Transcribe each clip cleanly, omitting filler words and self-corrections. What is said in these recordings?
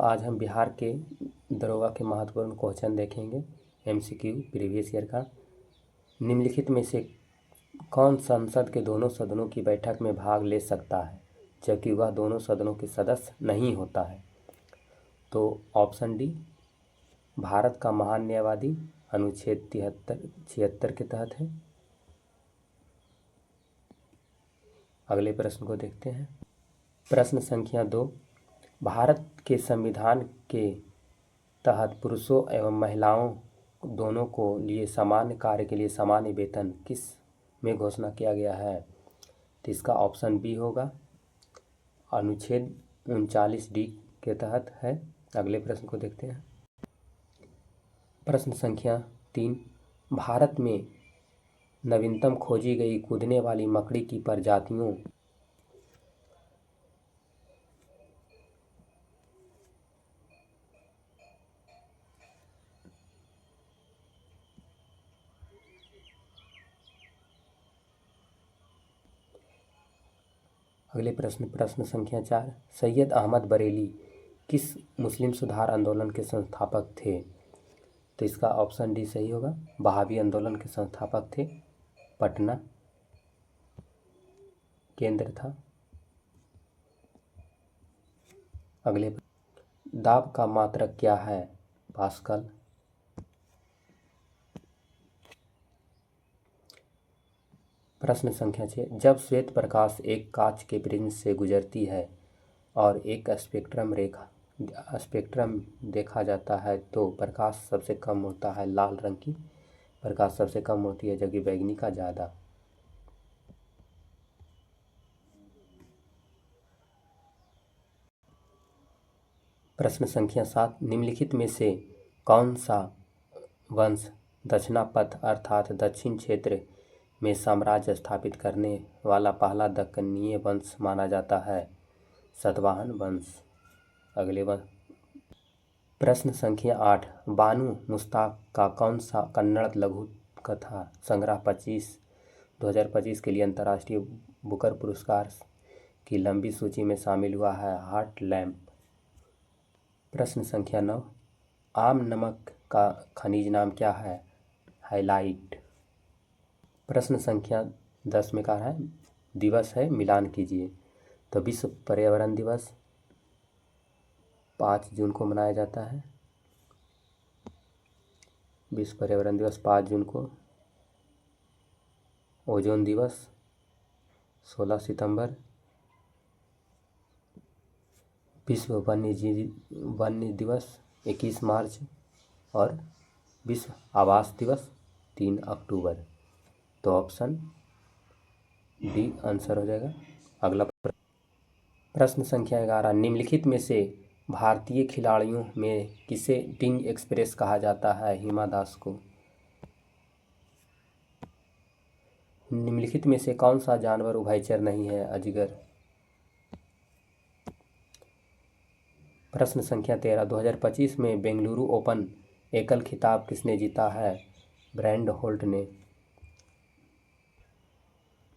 आज हम बिहार के दरोगा के महत्वपूर्ण क्वेश्चन देखेंगे। एमसीक्यू प्रीवियस ईयर का। निम्नलिखित में से कौन संसद के दोनों सदनों की बैठक में भाग ले सकता है जबकि वह दोनों सदनों के सदस्य नहीं होता है? तो ऑप्शन डी, भारत का महान न्यायवादी, अनुच्छेद 76 के तहत है। अगले प्रश्न को देखते हैं। प्रश्न संख्या 2, भारत के संविधान के तहत पुरुषों एवं महिलाओं दोनों को लिए सामान्य कार्य के लिए सामान्य वेतन किस में घोषणा किया गया है? तो इसका ऑप्शन बी होगा, अनुच्छेद 39D के तहत है। अगले प्रश्न को देखते हैं। प्रश्न संख्या 3, भारत में नवीनतम खोजी गई कूदने वाली मकड़ी की प्रजातियों अगले प्रश्न संख्या 4, सैयद अहमद बरेली किस मुस्लिम सुधार आंदोलन के संस्थापक थे? तो इसका ऑप्शन डी सही होगा, वहाबी आंदोलन के संस्थापक थे। पटना केंद्र था। अगले, दाब का मात्रक क्या है? पास्कल। प्रश्न संख्या 6, जब श्वेत प्रकाश एक कांच के प्रिज्म से गुजरती है और एक स्पेक्ट्रम देखा जाता है तो प्रकाश सबसे कम होता है, लाल रंग की प्रकाश सबसे कम होती है जबकि बैंगनी का ज़्यादा। प्रश्न संख्या 7, निम्नलिखित में से कौन सा वंश दक्षिणापथ अर्थात दक्षिण क्षेत्र में साम्राज्य स्थापित करने वाला पहला दक्कनीय वंश माना जाता है? सातवाहन वंश। अगले प्रश्न संख्या 8, बानू मुश्ताक का कौन सा कन्नड़ लघु कथा संग्रह 2025 के लिए अंतर्राष्ट्रीय बुकर पुरस्कार की लंबी सूची में शामिल हुआ है? Heart lamp. प्रश्न संख्या 9, आम नमक का खनिज नाम क्या है? हाइलाइट। प्रश्न संख्या 10 में कहा है दिवस है मिलान कीजिए। तो विश्व पर्यावरण दिवस 5 जून को मनाया जाता है। विश्व पर्यावरण दिवस 5 जून को। ओजोन दिवस 16 सितंबर। विश्व वन्य दिवस 21 मार्च और विश्व आवास दिवस 3 अक्टूबर। तो ऑप्शन डी आंसर हो जाएगा। अगला प्रश्न संख्या 11, निम्नलिखित में से भारतीय खिलाड़ियों में किसे टिंग एक्सप्रेस कहा जाता है? हिमा दास को। निम्नलिखित में से कौन सा जानवर उभयचर नहीं है? अजगर। प्रश्न संख्या 13, 2025 में बेंगलुरु ओपन एकल खिताब किसने जीता है? ब्रैंड होल्ट ने।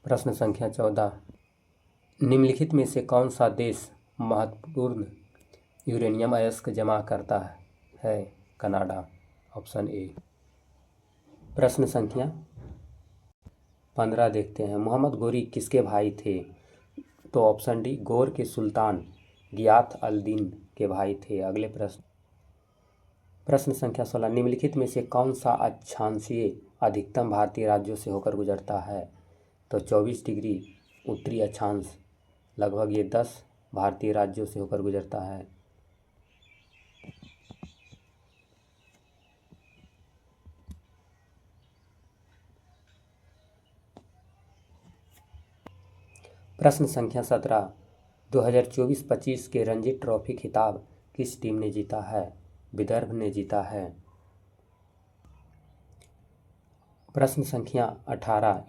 प्रश्न संख्या 14, निम्नलिखित में से कौन सा देश महत्वपूर्ण यूरेनियम अयस्क जमा करता है? कनाडा। Option A. प्रश्न संख्या 15 देखते हैं। मोहम्मद गोरी किसके भाई थे? तो ऑप्शन डी, गौर के सुल्तान गियाथ अल दीन के भाई थे। अगले प्रश्न संख्या 16, निम्नलिखित में से कौन सा अक्षांशीय अधिकतम भारतीय राज्यों से होकर गुजरता है? तो 24 डिग्री उत्तरी अक्षांश, लगभग ये 10 भारतीय राज्यों से होकर गुजरता है। प्रश्न संख्या 17, 2024-25 के रणजी ट्रॉफी खिताब किस टीम ने जीता है? विदर्भ ने जीता है। प्रश्न संख्या 18,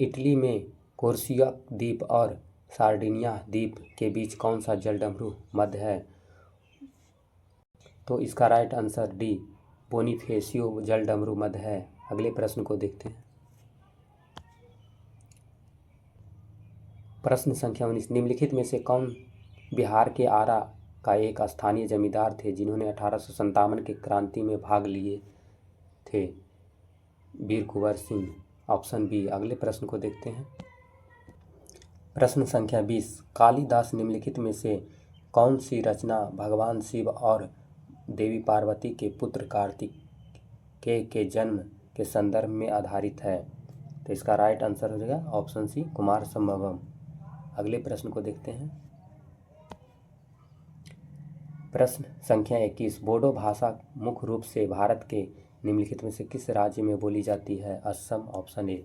इटली में कोर्सिया द्वीप और सार्डिनिया द्वीप के बीच कौन सा जलडमरू मध्य है? तो इसका राइट आंसर डी, बोनिफेसियो जलडमरू मध्य है। अगले प्रश्न को देखते हैं। प्रश्न संख्या 19, निम्नलिखित में से कौन बिहार के आरा का एक स्थानीय जमींदार थे जिन्होंने 1857 के क्रांति में भाग लिए थे? वीर कुंवर सिंह। Option B. अगले प्रश्न को देखते हैं। प्रश्न संख्या 20। कालिदास निम्नलिखित में से कौन सी रचना भगवान शिव और देवी पार्वती के पुत्र कार्तिकेय के जन्म के संदर्भ में आधारित है? तो इसका राइट आंसर हो जाएगा ऑप्शन सी, कुमार संभवम। अगले प्रश्न को देखते हैं। प्रश्न संख्या 21। बोडो भाषा मुख्य रूप से भारत के निम्नलिखित में से किस राज्य में बोली जाती है? असम। Option A.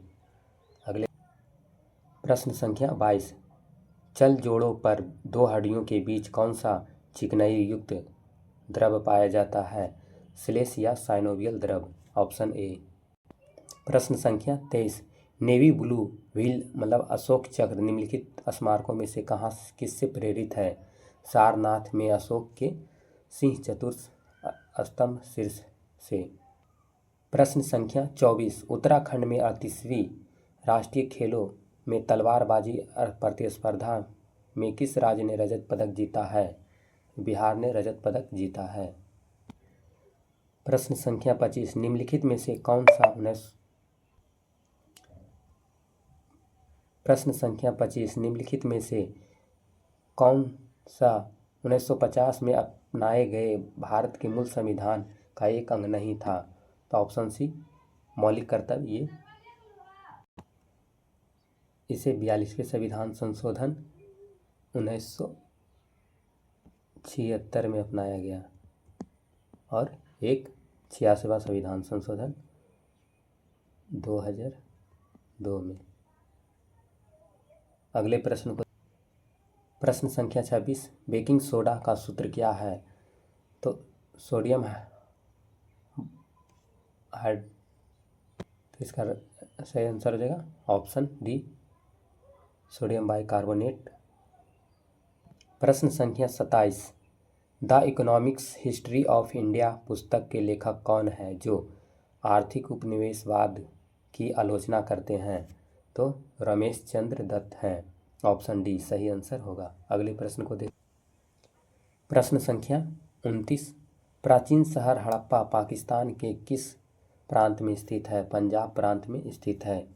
अगले प्रश्न संख्या 22। चल जोड़ों पर दो हड्डियों के बीच कौन सा चिकनाई युक्त द्रव पाया जाता है? श्लेष या साइनोवियल द्रव? Option A. प्रश्न संख्या 23। नेवी ब्लू व्हील मतलब अशोक चक्र निम्नलिखित स्मारकों में से कहाँ किससे प्रेरित है? सारनाथ में अशोक के सिंह चतुर्थ स्तंभ शीर्ष से। प्रश्न संख्या 24। उत्तराखंड में 38वीं राष्ट्रीय खेलों में तलवारबाजी प्रतिस्पर्धा में किस राज्य ने रजत पदक जीता है? बिहार ने रजत पदक जीता है। प्रश्न संख्या 25। निम्नलिखित में से कौन सा प्रश्न संख्या 25। निम्नलिखित में से कौन सा 1950 में अपनाए गए भारत के मूल संविधान का एक अंग नहीं था? तो ऑप्शन सी, मौलिक कर्तव्य। ये इसे 42वें संविधान संशोधन 1976 में अपनाया गया और एक 86वां संविधान संशोधन 2002 में। अगले प्रश्न को प्रश्न संख्या 26। बेकिंग सोडा का सूत्र क्या है? तो सोडियम तो इसका सही आंसर हो जाएगा ऑप्शन डी, सोडियम बाइकार्बोनेट। प्रश्न संख्या 27। The economics history of India पुस्तक के लेखक कौन है जो आर्थिक उपनिवेशवाद की आलोचना करते हैं? तो रमेश चंद्र दत्त हैं। ऑप्शन डी सही आंसर होगा। अगले प्रश्न को देख। प्रश्न संख्या 29। प्राचीन शहर हड़प्पा पाकिस्तान के किस प्रांत में स्थित है? पंजाब प्रांत में स्थित है।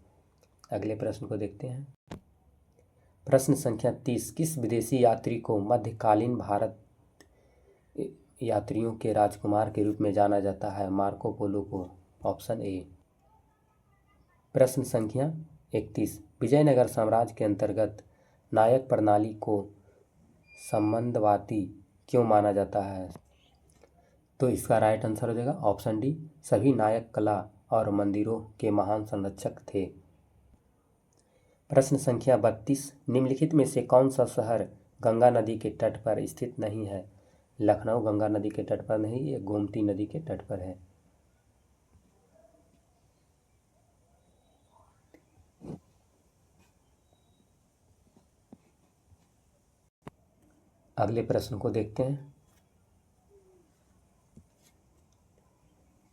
अगले प्रश्न को देखते हैं। प्रश्न संख्या 30। किस विदेशी यात्री को मध्यकालीन भारत यात्रियों के राजकुमार के रूप में जाना जाता है? मार्को पोलो को। Option A. प्रश्न संख्या 31। विजयनगर साम्राज्य के अंतर्गत नायक प्रणाली को संबंधवादी क्यों माना जाता है? तो इसका राइट आंसर हो जाएगा ऑप्शन डी, सभी नायक कला और मंदिरों के महान संरक्षक थे। प्रश्न संख्या 32। निम्नलिखित में से कौन सा शहर गंगा नदी के तट पर स्थित नहीं है? लखनऊ गंगा नदी के तट पर नहीं, ये गोमती नदी के तट पर है। अगले प्रश्न को देखते हैं।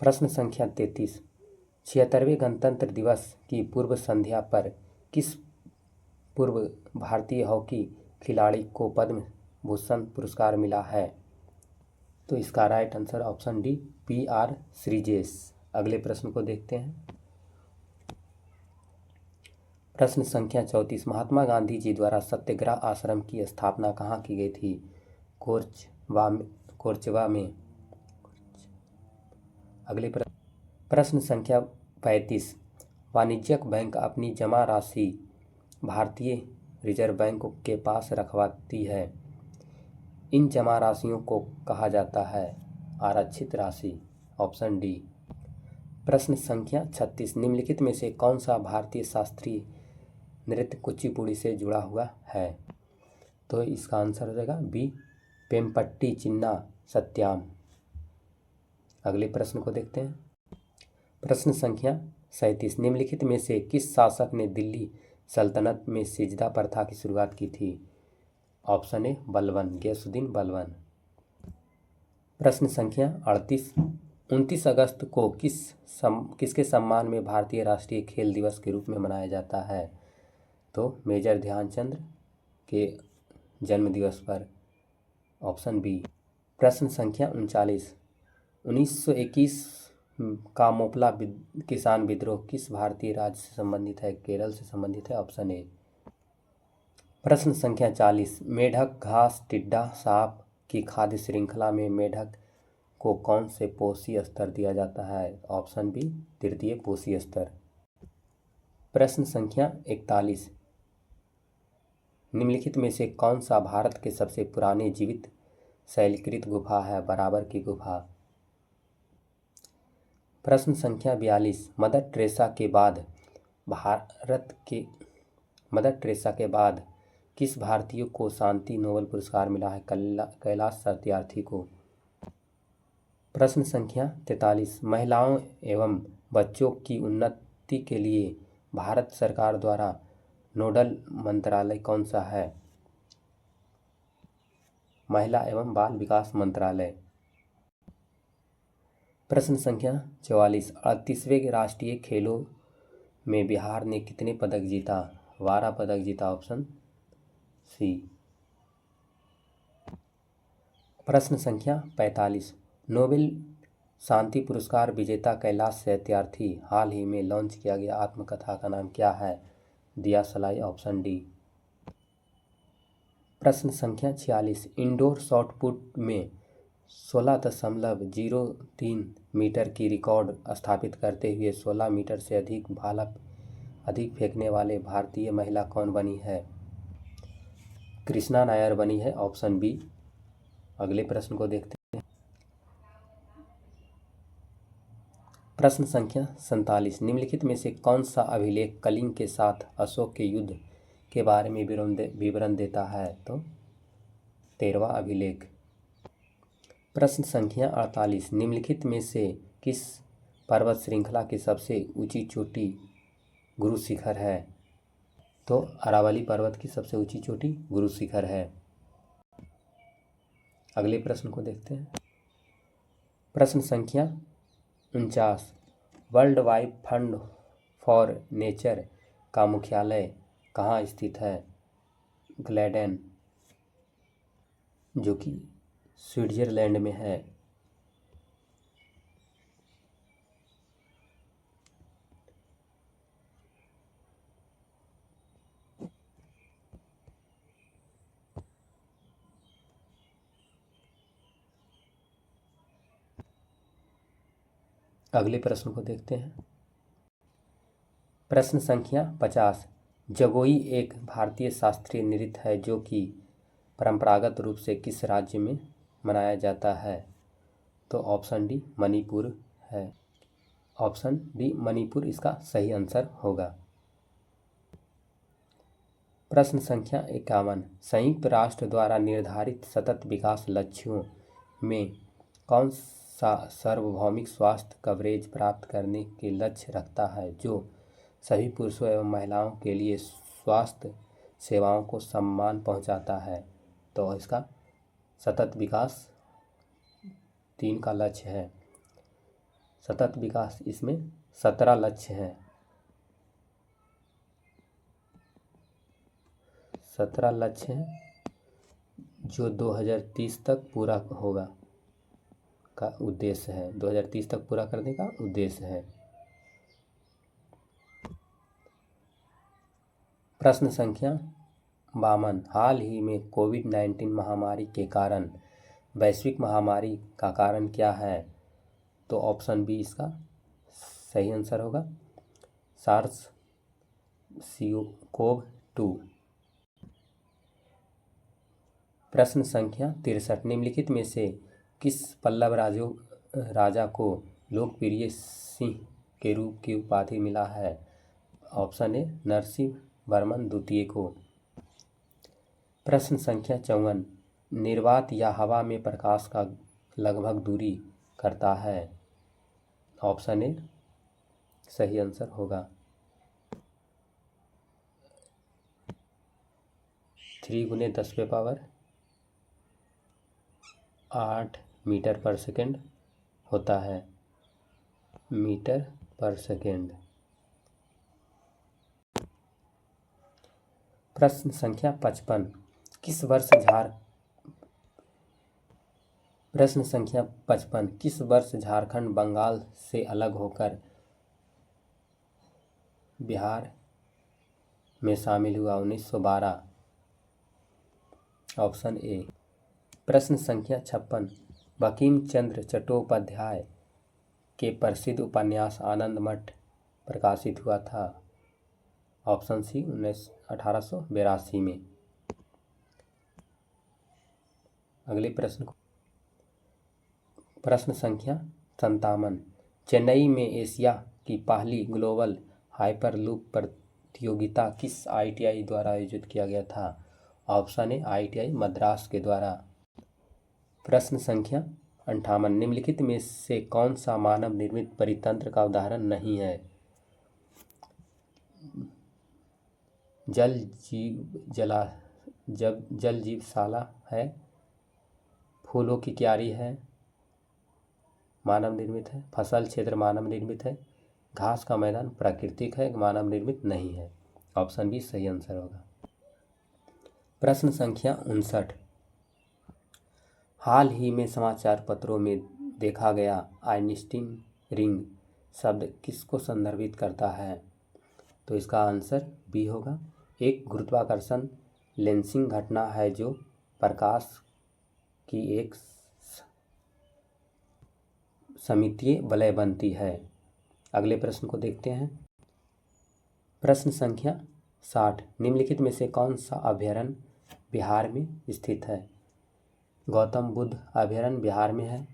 प्रश्न संख्या 33। 76वें गणतंत्र दिवस की पूर्व संध्या पर किस पूर्व भारतीय हॉकी खिलाड़ी को पद्म भूषण पुरस्कार मिला है? तो इसका right answer option D, PR Sreejesh. अगले प्रश्न को देखते हैं। प्रश्न संख्या 34। महात्मा गांधी जी द्वारा सत्याग्रह आश्रम की स्थापना कहाँ की गई थी? कोरचवा में। अगले प्रश्न संख्या 35। वाणिज्यिक बैंक अपनी जमा राशि भारतीय रिजर्व बैंक के पास रखवाती है। इन जमा राशियों को कहा जाता है आरक्षित राशि। Option D. प्रश्न संख्या 36। निम्नलिखित में से कौन सा भारतीय शास्त्रीय नृत्य कुचिपुड़ी से जुड़ा हुआ है? तो इसका आंसर हो जाएगा बी, पेमपट्टी चिन्ना सत्याम। अगले प्रश्न को देखते हैं। प्रश्न संख्या 37। निम्नलिखित में से किस शासक ने दिल्ली सल्तनत में सिजदा प्रथा की शुरुआत की थी? Option A, Balban, Ghiyasuddin Balban. प्रश्न संख्या 38। 29 अगस्त को किसके सम्मान में भारतीय राष्ट्रीय खेल दिवस के रूप में मनाया जाता है? तो मेजर ध्यानचंद के जन्म दिवस पर ऑप्शन बी। प्रश्न संख्या 39, 1921 का मोपला किसान विद्रोह किस भारतीय राज्य से संबंधित है? केरल से संबंधित है, ऑप्शन ए। प्रश्न संख्या 40, मेढक घास टिड्डा सांप की खाद्य श्रृंखला में मेढक को कौन से पोषी स्तर दिया जाता है? ऑप्शन बी, तृतीय पोषी स्तर। प्रश्न संख्या 41, निम्नलिखित में से कौन सा भारत के सबसे पुराने जीवित शैलकृत गुफा है? बराबर की गुफा। प्रश्न संख्या 42, मदर टेरेसा के बाद किस भारतीय को शांति नोबेल पुरस्कार मिला है? कैलाश सत्यार्थी को। प्रश्न संख्या 43, महिलाओं एवं बच्चों की उन्नति के लिए भारत सरकार द्वारा नोडल मंत्रालय कौन सा है? महिला एवं बाल विकास मंत्रालय। प्रश्न संख्या 44, 38वें राष्ट्रीय खेलों में बिहार ने कितने पदक जीता? 12 पदक जीता, ऑप्शन सी। प्रश्न संख्या 45, नोबेल शांति पुरस्कार विजेता कैलाश सत्यार्थी हाल ही में लॉन्च किया गया आत्मकथा का नाम क्या है? दिया सलाई, ऑप्शन डी। प्रश्न संख्या 46, इंडोर शॉटपुट में 16.03 मीटर की रिकॉर्ड स्थापित करते हुए 16 मीटर से अधिक भाला अधिक फेंकने वाले भारतीय महिला कौन बनी है? कृष्णा नायर बनी है, ऑप्शन बी। अगले प्रश्न को देखते हैं। प्रश्न संख्या 47, निम्नलिखित में से कौन सा अभिलेख कलिंग के साथ अशोक के युद्ध के बारे में विवरण देता है? तो 13वां अभिलेख। प्रश्न संख्या 48, निम्नलिखित में से किस पर्वत श्रृंखला की सबसे ऊंची चोटी गुरु शिखर है? तो अरावली पर्वत की सबसे ऊंची चोटी गुरु शिखर है। अगले प्रश्न को देखते हैं। प्रश्न संख्या 49, world wide fund for nature का मुख्यालय कहाँ स्थित है? ग्लैडन, जो कि स्विट्जरलैंड में है। अगले प्रश्न को देखते हैं। प्रश्न संख्या 50, जगोई एक भारतीय शास्त्रीय नृत्य है जो कि परंपरागत रूप से किस राज्य में मनाया जाता है? तो ऑप्शन डी, मणिपुर है। ऑप्शन डी, मणिपुर इसका सही आंसर होगा। प्रश्न संख्या 51, संयुक्त राष्ट्र द्वारा निर्धारित सतत विकास लक्ष्यों में कौन सा सार्वभौमिक स्वास्थ्य कवरेज प्राप्त करने के लक्ष्य रखता है जो सभी पुरुषों एवं महिलाओं के लिए स्वास्थ्य सेवाओं को सम्मान पहुंचाता है? तो इसका सतत विकास 3 का लक्ष्य है। सतत विकास इसमें 17 लक्ष्य हैं। 17 लक्ष्य हैं जो 2030 तक पूरा होगा का उद्देश्य है। 2030 तक पूरा करने का उद्देश्य है। प्रश्न संख्या 52, हाल ही में कोविड-19 महामारी के कारण वैश्विक महामारी का कारण क्या है? तो ऑप्शन बी इसका सही आंसर होगा, सार्स कोव 2। प्रश्न संख्या 63, निम्नलिखित में से किस पल्लव राजा को लोकप्रिय सिंह के रूप की उपाधि मिला है? ऑप्शन ए, नरसिंह वर्मन द्वितीय को। प्रश्न संख्या 54, निर्वात या हवा में प्रकाश का लगभग दूरी करता है? ऑप्शन ए सही आंसर होगा। 3 × 10⁸ मीटर पर सेकेंड होता है, मीटर पर सेकेंड। प्रश्न संख्या 55, किस वर्ष प्रश्न संख्या 55, किस वर्ष झारखंड बंगाल से अलग होकर बिहार में शामिल हुआ? 1912। Option A. प्रश्न संख्या 56, बंकिम चंद्र चट्टोपाध्याय के प्रसिद्ध उपन्यास आनंद मठ प्रकाशित हुआ था? ऑप्शन सी, 1882 में। अगले प्रश्न संख्या 57, चेन्नई में एशिया की पहली ग्लोबल हाइपरलूप प्रतियोगिता किस आईटीआई द्वारा आयोजित किया गया था? ऑप्शन ए, आईटीआई मद्रास के द्वारा। प्रश्न संख्या 58, निम्नलिखित में से कौन सा मानव निर्मित परितंत्र का उदाहरण नहीं है? जल जीवशाला है, फूलों की क्यारी है, मानव निर्मित है, फसल क्षेत्र मानव निर्मित है, घास का मैदान प्राकृतिक है, मानव निर्मित नहीं है। ऑप्शन बी सही आंसर होगा। प्रश्न संख्या 59, हाल ही में समाचार पत्रों में देखा गया आइंस्टीन रिंग शब्द किसको संदर्भित करता है? तो इसका आंसर बी होगा। एक गुरुत्वाकर्षण लेंसिंग घटना है जो प्रकाश की एक सममितीय वलय बनती है। अगले प्रश्न को देखते हैं। प्रश्न संख्या 60, निम्नलिखित में से कौन सा अभयारण्य बिहार में स्थित है? गौतम बुद्ध अभयारण्य बिहार में है,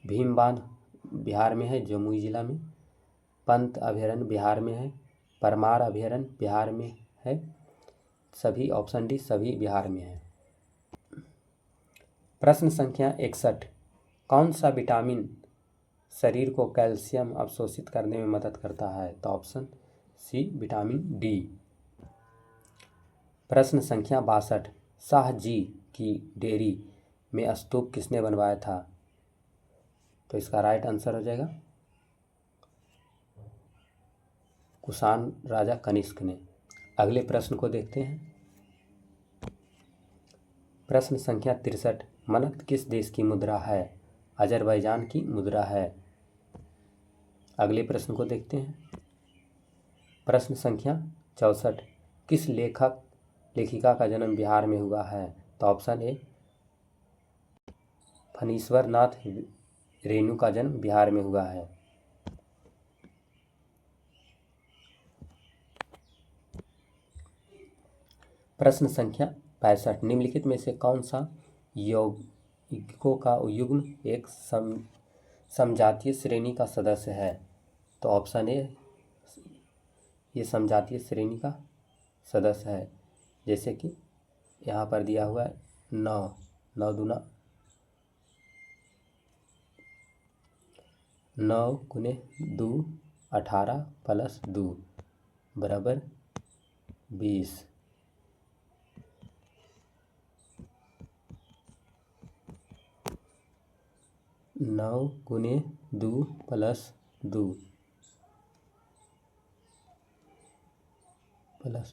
भीम बांध बिहार में है जमुई जिला में, पंत अभयारण्य बिहार में है, परमार अभयारण्य बिहार में है। सभी ऑप्शन डी सभी बिहार में है। प्रश्न संख्या 61, कौन सा विटामिन शरीर को कैल्शियम अवशोषित करने में मदद करता है? तो ऑप्शन सी विटामिन डी। प्रश्न संख्या 62, शाह जी की डेयरी में स्तूप किसने बनवाया था? तो इसका राइट आंसर हो जाएगा कुषाण राजा कनिष्क ने। अगले प्रश्न को देखते हैं। प्रश्न संख्या 63, मनत किस देश की मुद्रा है? अजरबैजान की मुद्रा है। अगले प्रश्न को देखते हैं। प्रश्न संख्या 64, किस लेखिका का जन्म बिहार में हुआ है? तो ऑप्शन ए, फणीश्वर नाथ रेणु का जन्म बिहार में हुआ है। प्रश्न संख्या 65, निम्नलिखित में से कौन सा यौगिकों का युग्म एक समजातीय श्रेणी का सदस्य है? तो ऑप्शन ए, ये समजातीय श्रेणी का सदस्य है। जैसे कि यहाँ पर दिया हुआ है 9 दूना 9 गुने 2 18 प्लस 2 बराबर 20। 9 गुने 2 प्लस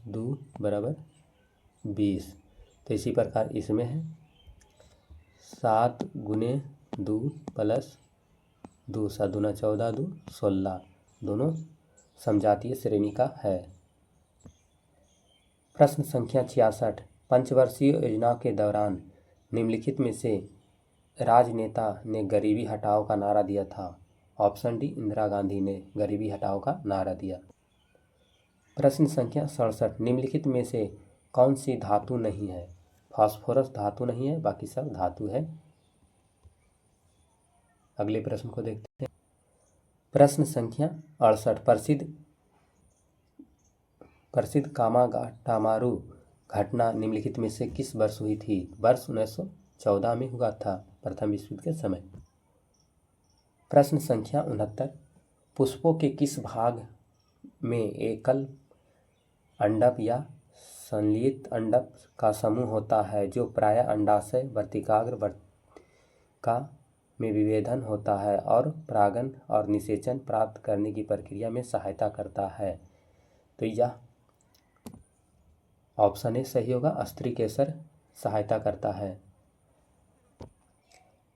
2 बराबर 20। तो इसी प्रकार इसमें है 7 गुने 2 प्लस 2, 7 दूना 14 2 16, दोनों समजातीय श्रेणी का है। प्रश्न संख्या 66, पंचवर्षीय योजना के दौरान निम्नलिखित में से राजनेता ने गरीबी हटाओ का नारा दिया था? ऑप्शन डी, इंदिरा गांधी ने गरीबी हटाओ का नारा दिया। प्रश्न संख्या 67, निम्नलिखित में से कौन सी धातु नहीं है? फास्फोरस धातु नहीं है, बाकी सब धातु है। अगले प्रश्न को देखते हैं। प्रश्न संख्या 68, प्रसिद्ध कामागाटामारू घटना निम्नलिखित में से किस वर्ष हुई थी? वर्ष 1914 में हुआ था, प्रथम विश्व युद्ध के समय। प्रश्न संख्या 69, पुष्पों के किस भाग में एकल अंडक या संलियित अंडक का समूह होता है जो प्रायः अंडाशय वर्तिकाग्र वर्तिका में विभेदन होता है और परागन और निषेचन प्राप्त करने की प्रक्रिया में सहायता करता है? तो यह ऑप्शन ए सही होगा, स्त्री केसर सहायता करता है।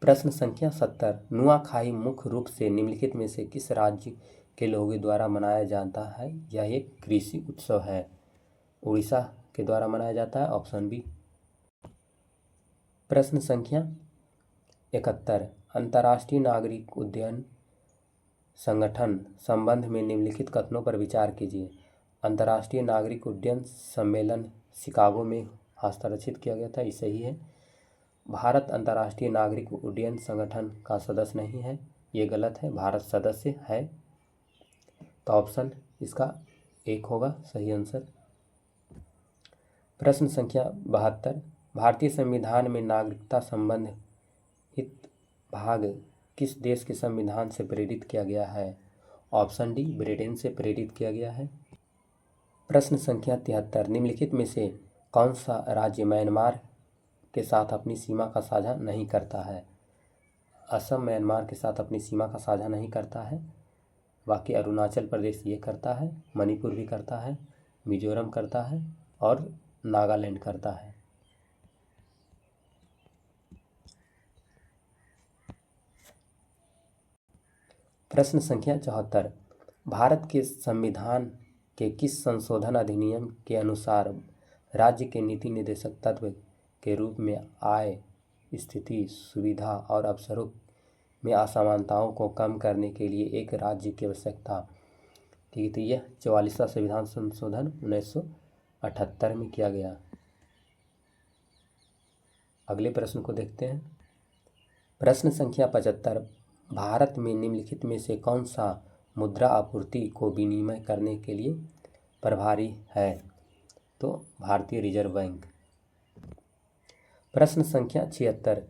प्रश्न संख्या 70। नुआखाई मुख्य रूप से निम्नलिखित में से किस राज्य के लोगों द्वारा मनाया जाता है? यह एक कृषि उत्सव है। उड़ीसा के द्वारा मनाया जाता है, ऑप्शन बी। प्रश्न संख्या 71। अंतर्राष्ट्रीय नागरिक उड्डयन संगठन संबंध में निम्नलिखित कथनों पर विचार कीजिए। अंतर्राष्ट्रीय नागरिक उड्डयन सम्मेलन शिकागो में हस्ताक्षरित किया गया था, ये सही है। भारत अंतर्राष्ट्रीय नागरिक उड्डयन संगठन का सदस्य नहीं है, ये गलत है, भारत सदस्य है। तो ऑप्शन इसका एक होगा सही आंसर। प्रश्न संख्या 72। भारतीय संविधान में नागरिकता संबंधित भाग किस देश के संविधान से प्रेरित किया गया है? ऑप्शन डी, ब्रिटेन से प्रेरित किया गया है। प्रश्न संख्या 73। निम्नलिखित में से कौन सा राज्य म्यांमार के साथ अपनी सीमा का साझा नहीं करता है? असम म्यांमार के साथ अपनी सीमा का साझा नहीं करता है, बाकी अरुणाचल प्रदेश ये करता है, मणिपुर भी करता है, मिजोरम करता है और नागालैंड करता है। प्रश्न संख्या 74। भारत के संविधान के किस संशोधन अधिनियम के अनुसार राज्य के नीति निर्देशक तत्व के रूप में आय, स्थिति, सुविधा और अवसरों में असमानताओं को कम करने के लिए एक राज्य की आवश्यकता? ठीक है, तो यह 44वां संविधान संशोधन 1978 में किया गया। अगले प्रश्न को देखते हैं। प्रश्न संख्या 75। भारत में निम्नलिखित में से कौन सा मुद्रा आपूर्ति को विनिमय करने के लिए प्रभारी है? तो भारतीय रिजर्व बैंक। प्रश्न संख्या 76।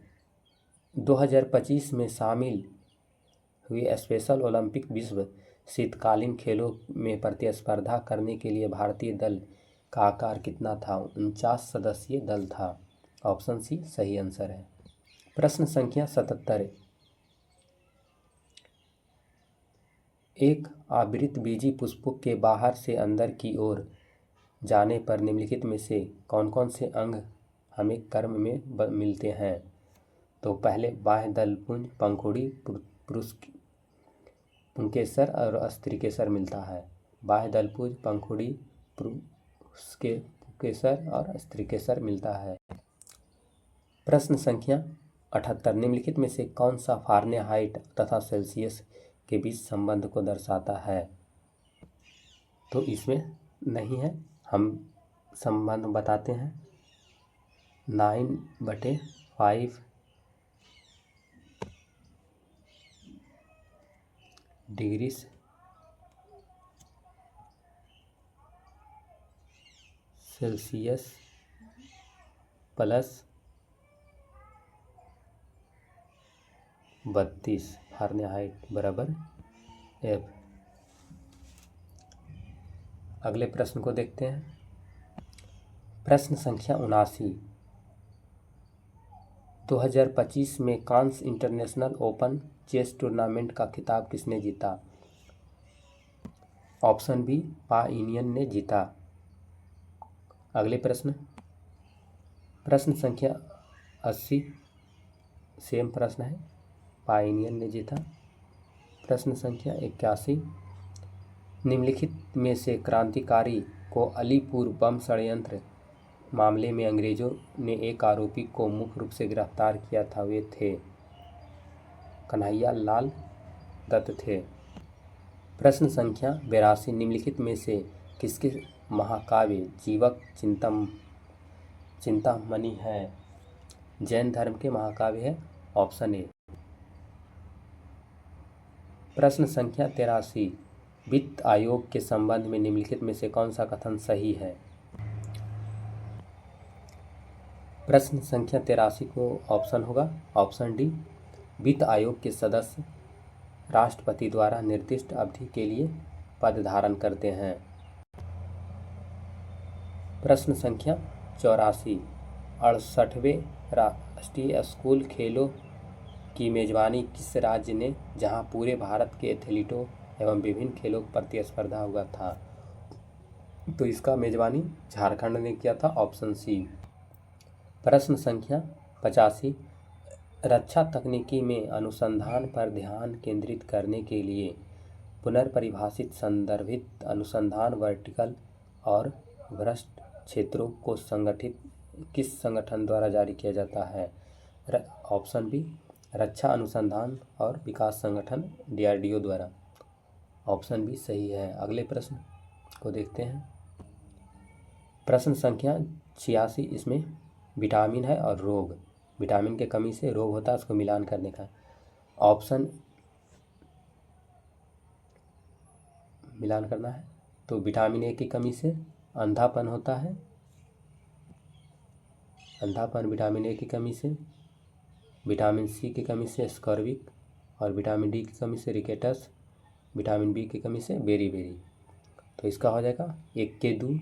2025 में शामिल हुए स्पेशल ओलंपिक विश्व शीतकालीन खेलों में प्रतिस्पर्धा करने के लिए भारतीय दल का आकार कितना था? 49 सदस्यीय दल था, ऑप्शन सी सही आंसर है। प्रश्न संख्या 77। एक आवृत बीजी पुष्पों के बाहर से अंदर की ओर जाने पर निम्नलिखित में से कौन कौन से अंग हमें क्रम में मिलते हैं? तो पहले बाह्य दलपुंज, पंखुड़ी, पुंकेसर और स्त्रीकेसर मिलता है। बाह्य दलपुंज, पंखुड़ी, पुंकेसर और स्त्रीकेसर मिलता है। प्रश्न संख्या 78। निम्नलिखित में से कौन सा फ़ारेनहाइट तथा सेल्सियस के बीच संबंध को दर्शाता है? तो इसमें नहीं है, हम संबंध बताते हैं। 9/5 डिग्री सेल्सियस प्लस 32 फ़ारेनहाइट बराबर F। अगले प्रश्न को देखते हैं। प्रश्न संख्या 79। 2025 में कांस इंटरनेशनल ओपन चेस टूर्नामेंट का खिताब किसने जीता? ऑप्शन बी, पाइनियन ने जीता। अगले प्रश्न संख्या 80। सेम प्रश्न है, पाइनियन ने जीता। प्रश्न संख्या 81। निम्नलिखित में से क्रांतिकारी को अलीपुर बम षड्यंत्र मामले में अंग्रेजों ने एक आरोपी को मुख्य रूप से गिरफ्तार किया था, वे थे? कन्हैया लाल दत्त थे। प्रश्न संख्या 82। निम्नलिखित में से किसके महाकाव्य जीवक चिंतामणि है? जैन धर्म के महाकाव्य है, ऑप्शन ए। प्रश्न संख्या 83। वित्त आयोग के संबंध में निम्नलिखित में से कौन सा कथन सही है? प्रश्न संख्या 83 को ऑप्शन होगा, ऑप्शन डी। वित्त आयोग के सदस्य राष्ट्रपति द्वारा निर्दिष्ट अवधि के लिए पद धारण करते हैं। प्रश्न संख्या 84। 68वें राष्ट्रीय स्कूल खेलों की मेजबानी किस राज्य ने, जहां पूरे भारत के एथलीटों एवं विभिन्न खेलों की प्रतिस्पर्धा हुआ था? तो इसका मेजबानी झारखंड ने किया था, ऑप्शन सी। प्रश्न संख्या 85। रक्षा तकनीकी में अनुसंधान पर ध्यान केंद्रित करने के लिए पुनर्परिभाषित संदर्भित अनुसंधान वर्टिकल और भ्रष्ट क्षेत्रों को संगठित किस संगठन द्वारा जारी किया जाता है? ऑप्शन बी, रक्षा अनुसंधान और विकास संगठन DRDO द्वारा। ऑप्शन बी सही है। अगले प्रश्न को देखते हैं। प्रश्न संख्या 86, इसमें विटामिन है और रोग, विटामिन के कमी से रोग होता है, उसको मिलान करने का ऑप्शन मिलान करना है। तो विटामिन ए की कमी से अंधापन होता है, अंधापन विटामिन ए की कमी से, विटामिन सी की कमी से स्कर्विक, और विटामिन डी की कमी से रिकेटस, विटामिन बी की कमी से बेरी। तो इसका हो जाएगा 1 के 2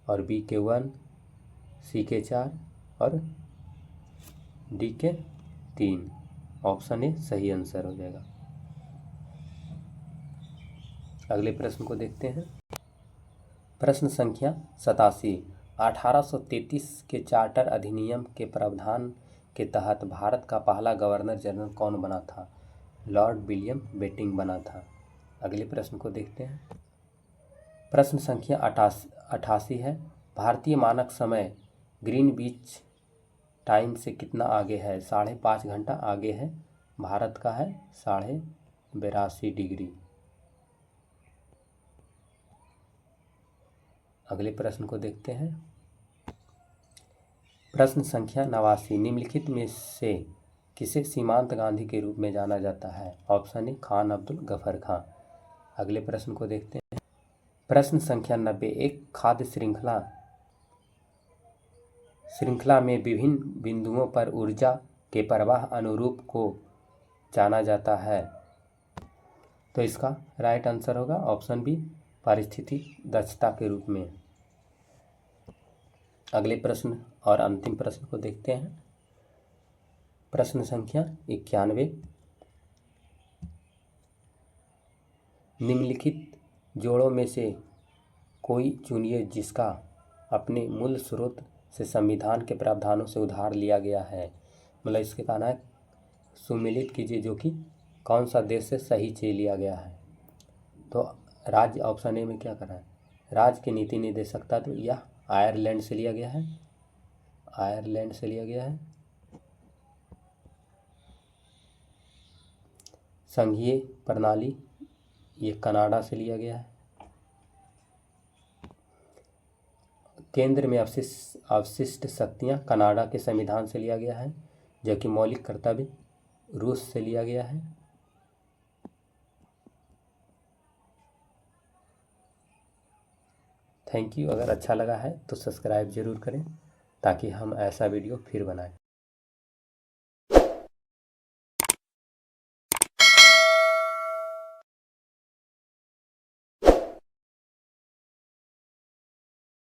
और बी के 1, सी के 4 और डी के 3। ऑप्शन ए सही आंसर हो जाएगा। अगले प्रश्न को देखते हैं। प्रश्न संख्या 87, 1833 के चार्टर अधिनियम के प्रावधान के तहत भारत का पहला गवर्नर जनरल कौन बना था? लॉर्ड विलियम बेंटिंक बना था। अगले प्रश्न को देखते हैं। प्रश्न संख्या 88 है, भारतीय मानक समय ग्रीनविच टाइम से कितना आगे है? 5.5 घंटा आगे है। भारत का है 82.5 डिग्री। अगले प्रश्न को देखते हैं। प्रश्न संख्या 89, निम्नलिखित में से किसे सीमांत गांधी के रूप में जाना जाता है? Option A Khan Abdul Ghaffar Khan. अगले प्रश्न को देखते हैं। प्रश्न संख्या 90, एक खाद्य श्रृंखला में विभिन्न बिंदुओं पर ऊर्जा के प्रवाह अनुरूप को जाना जाता है। तो इसका राइट आंसर होगा ऑप्शन बी, पारिस्थितिक दक्षता के रूप में। अगले प्रश्न और अंतिम प्रश्न को देखते हैं। प्रश्न संख्या 91, निम्नलिखित जोड़ों में से कोई चुनिए जिसका अपने मूल स्रोत से संविधान के प्रावधानों से उधार लिया गया है। मतलब इसके कहना है सुमेलित कीजिए जो कि कौन सा देश से सही चीज लिया गया है। तो राज्य ऑप्शन ए में क्या करा है? राज्य की नीति निर्देशकता, तो यह आयरलैंड से लिया गया है, आयरलैंड से लिया गया है। संघीय प्रणाली, ये कनाडा से लिया गया है। केंद्र में अवशिष्ट शक्तियाँ कनाडा के संविधान से लिया गया है, जबकि मौलिक कर्तव्य रूस से लिया गया है। Thank you. अगर अच्छा लगा है तो सब्सक्राइब ज़रूर करें ताकि हम ऐसा वीडियो फिर बनाएं।